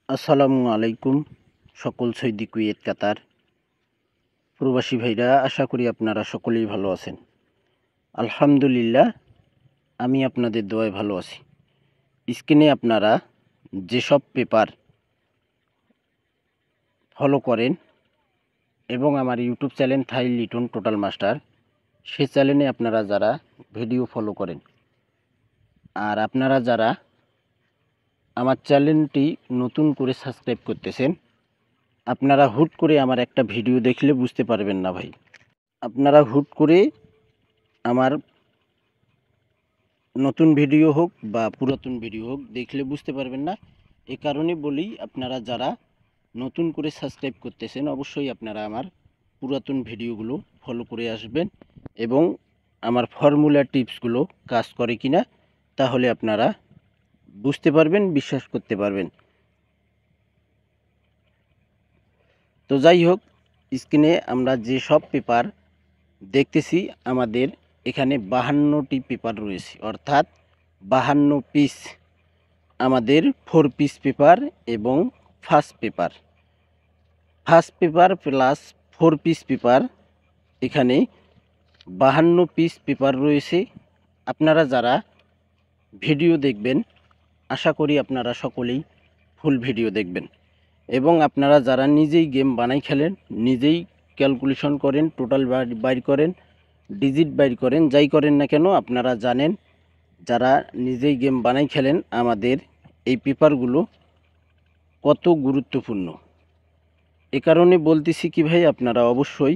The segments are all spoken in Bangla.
আসসালামু আলাইকুম সকল সৌদি কুয়েত কাতার প্রবাসী ভাইরা, আশা করি আপনারা সকলেই ভালো আছেন। আলহামদুলিল্লাহ, আমি আপনাদের দোয়ায় ভালো আছি। স্ক্রিনে আপনারা যেসব পেপার ফলো করেন এবং আমার ইউটিউব চ্যানেল থাই লিটন টোটাল মাস্টার, সে চ্যানেলে আপনারা যারা ভিডিও ফলো করেন আর আপনারা যারা আমার চ্যানেলটি নতুন করে সাবস্ক্রাইব করতেছেন, আপনারা হুট করে আমার একটা ভিডিও দেখলে বুঝতে পারবেন না ভাই। আপনারা হুট করে আমার নতুন ভিডিও হোক বা পুরাতন ভিডিও হোক দেখলে বুঝতে পারবেন না। এ কারণে বলি, আপনারা যারা নতুন করে সাবস্ক্রাইব করতেছেন অবশ্যই আপনারা আমার পুরাতন ভিডিওগুলো ফলো করে আসবেন এবং আমার ফর্মুলা টিপসগুলো কাজ করে কিনা তাহলে আপনারা বুঝতে পারবেন, বিশ্বাস করতে পারবেন। তো যাই হোক, স্ক্রিনে আমরা যে সব পেপার দেখতেছি, আমাদের এখানে 52টি পেপার রয়েছে, অর্থাৎ 52 পিস আমাদের 4 পিস পেপার এবং first paper plus 4 piece paper, এখানে 52 পিস পেপার রয়েছে। আপনারা যারা ভিডিও দেখবেন, আশা করি আপনারা সকলেই ফুল ভিডিও দেখবেন এবং আপনারা যারা নিজেই গেম বানাই খেলেন, নিজেই ক্যালকুলেশন করেন, টোটাল বাইর করেন, ডিজিট বাইর করেন, যাই করেন না কেন, আপনারা জানেন যারা নিজেই গেম বানাই খেলেন আমাদের এই পেপারগুলো কত গুরুত্বপূর্ণ। এ কারণে বলতেছি কি ভাই, আপনারা অবশ্যই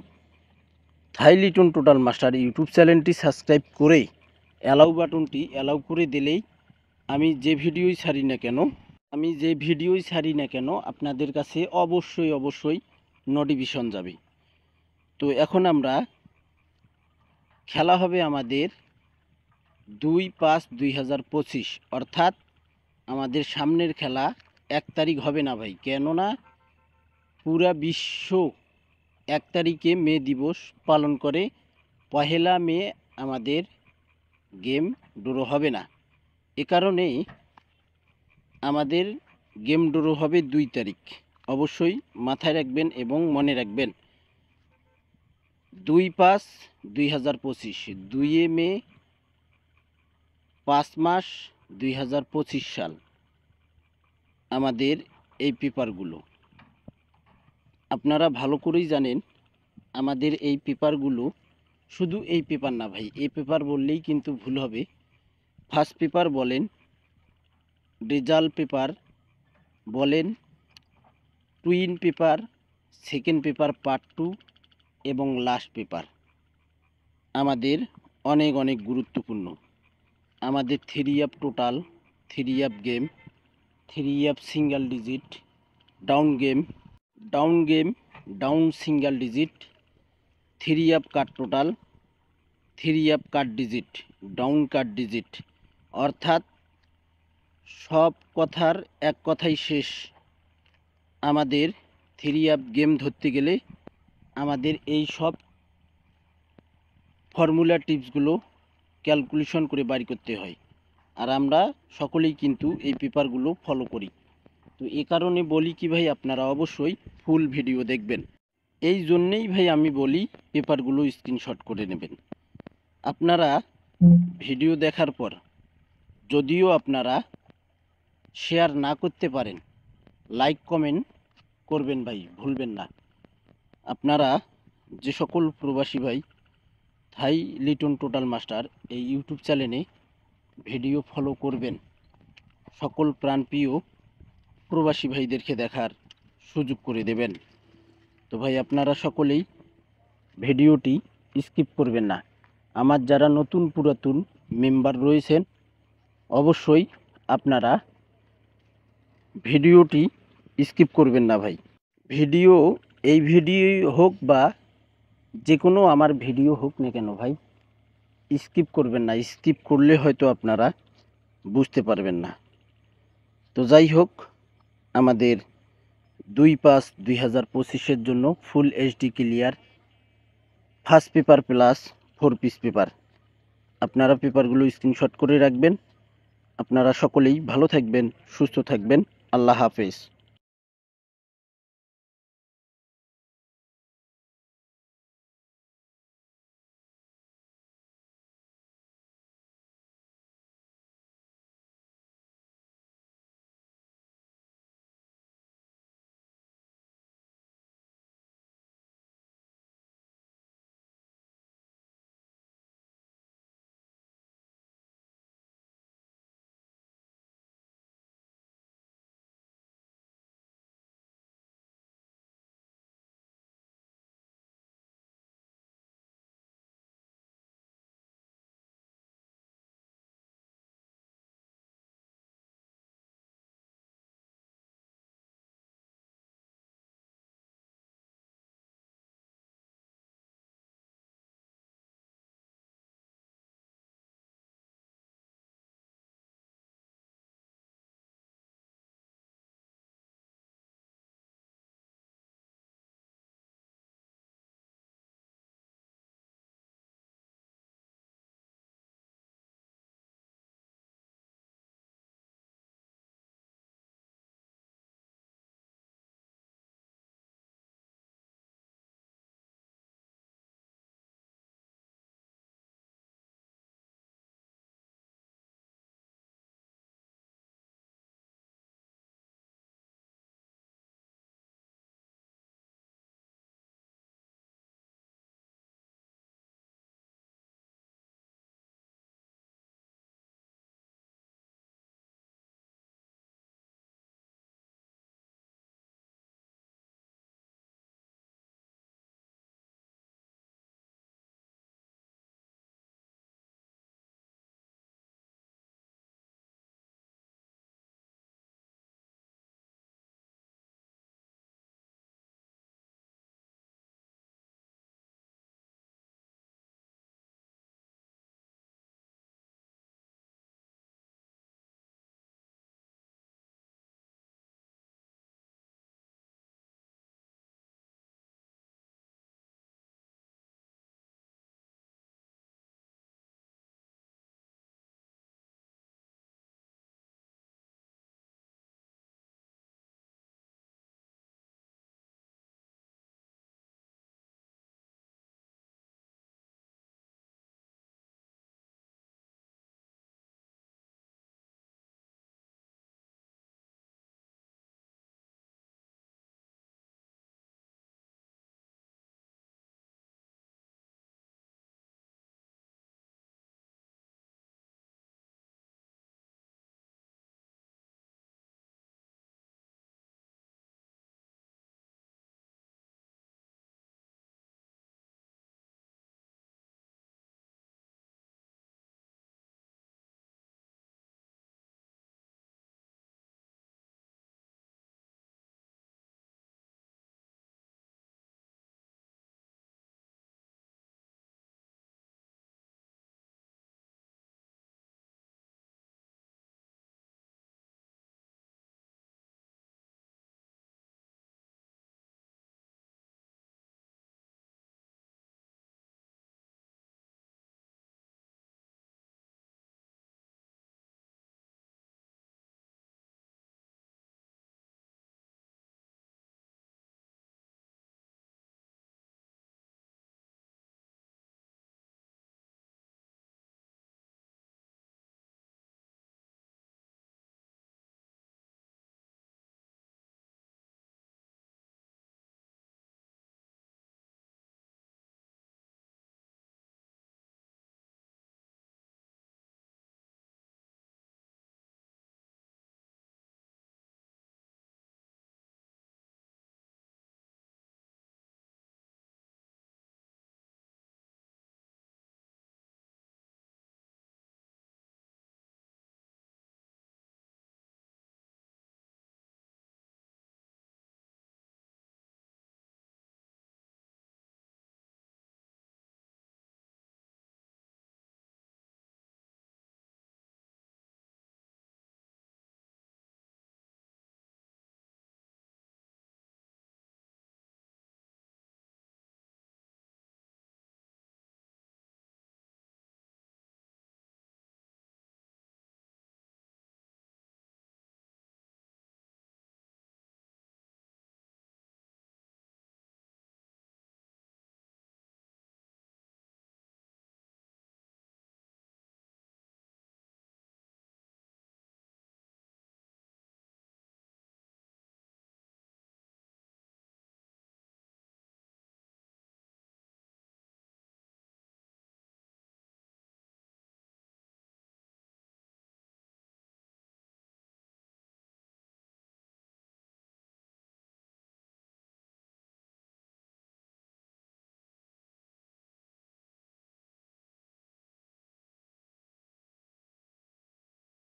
থাই লিটন টোটাল মাস্টার ইউটিউব চ্যানেলটি সাবস্ক্রাইব করে অ্যালাউ বাটনটি অ্যালাউ করে দিলেই আমি যে ভিডিওই ছাড়ি না কেন আপনাদের কাছে অবশ্যই নোটিফিকেশন যাবে। তো এখন আমরা খেলা হবে আমাদের 2/5/2025, অর্থাৎ আমাদের সামনের খেলা 1 তারিখ হবে না ভাই, কেননা পুরা বিশ্ব 1 তারিখে মে দিবস পালন করে। 1 মে আমাদের গেম ড্র হবে না, এ কারণে আমাদের গেম ড্র হবে 2 তারিখ। অবশ্যই মাথায় রাখবেন এবং মনে রাখবেন, 2/5/2025, 2 মে 5 মাস 2025 সাল আমাদের এই পেপারগুলো। আপনারা ভালো করেই জানেন আমাদের এই পেপারগুলো শুধু এই পেপার না ভাই, এই পেপার বললেই কিন্তু ভুল হবে। ফার্স্ট পেপার বলেন, রেজাল্ট পেপার বলেন, twin paper, second paper part 2 এবং লাস্ট পেপার আমাদের অনেক গুরুত্বপূর্ণ। আমাদের 3 total, 3 game, 3 single digit, down single digit, 3 card total, 3 card digit, down card digit, অর্থাৎ সব কথার এক কথাই শেষ। আমাদের 3 গেম ধরতে গেলে আমাদের এই সব ফর্মুলা টিপসগুলো ক্যালকুলেশন করে বাড়ি করতে হয়, আর আমরা সকলেই কিন্তু এই পেপারগুলো ফলো করি। তো এ কারণে বলি কি ভাই, আপনারা অবশ্যই ফুল ভিডিও দেখবেন। এই জন্যেই ভাই আমি বলি পেপারগুলো স্ক্রিনশট করে নেবেন। আপনারা ভিডিও দেখার পর যদিও আপনারা শেয়ার না করতে পারেন, লাইক কমেন্ট করবেন ভাই, ভুলবেন না। আপনারা যে সকল প্রবাসী ভাই থাই লিটন টোটাল মাস্টার এই ইউটিউব চ্যানেলে ভিডিও ফলো করবেন, সকল প্রাণপ্রিয় প্রবাসী ভাইদেরকে দেখার সুযোগ করে দেবেন। তো ভাই আপনারা সকলেই ভিডিওটি স্কিপ করবেন না। আমার যারা নতুন পুরাতন মেম্বার রয়েছেন অবশ্যই আপনারা ভিডিওটি স্কিপ করবেন না ভাই। এই ভিডিও হোক বা যে কোনো আমার ভিডিও হোক না কেন ভাই, স্কিপ করবেন না। স্কিপ করলে হয়তো আপনারা বুঝতে পারবেন না। তো যাই হোক, আমাদের 2/5/2025 জন্য full HD clear first paper plus 4 piece paper, আপনারা পেপারগুলো স্ক্রিনশট করে রাখবেন। আপনারা সকলেই ভালো থাকবেন, সুস্থ থাকবেন। আল্লাহ হাফেজ।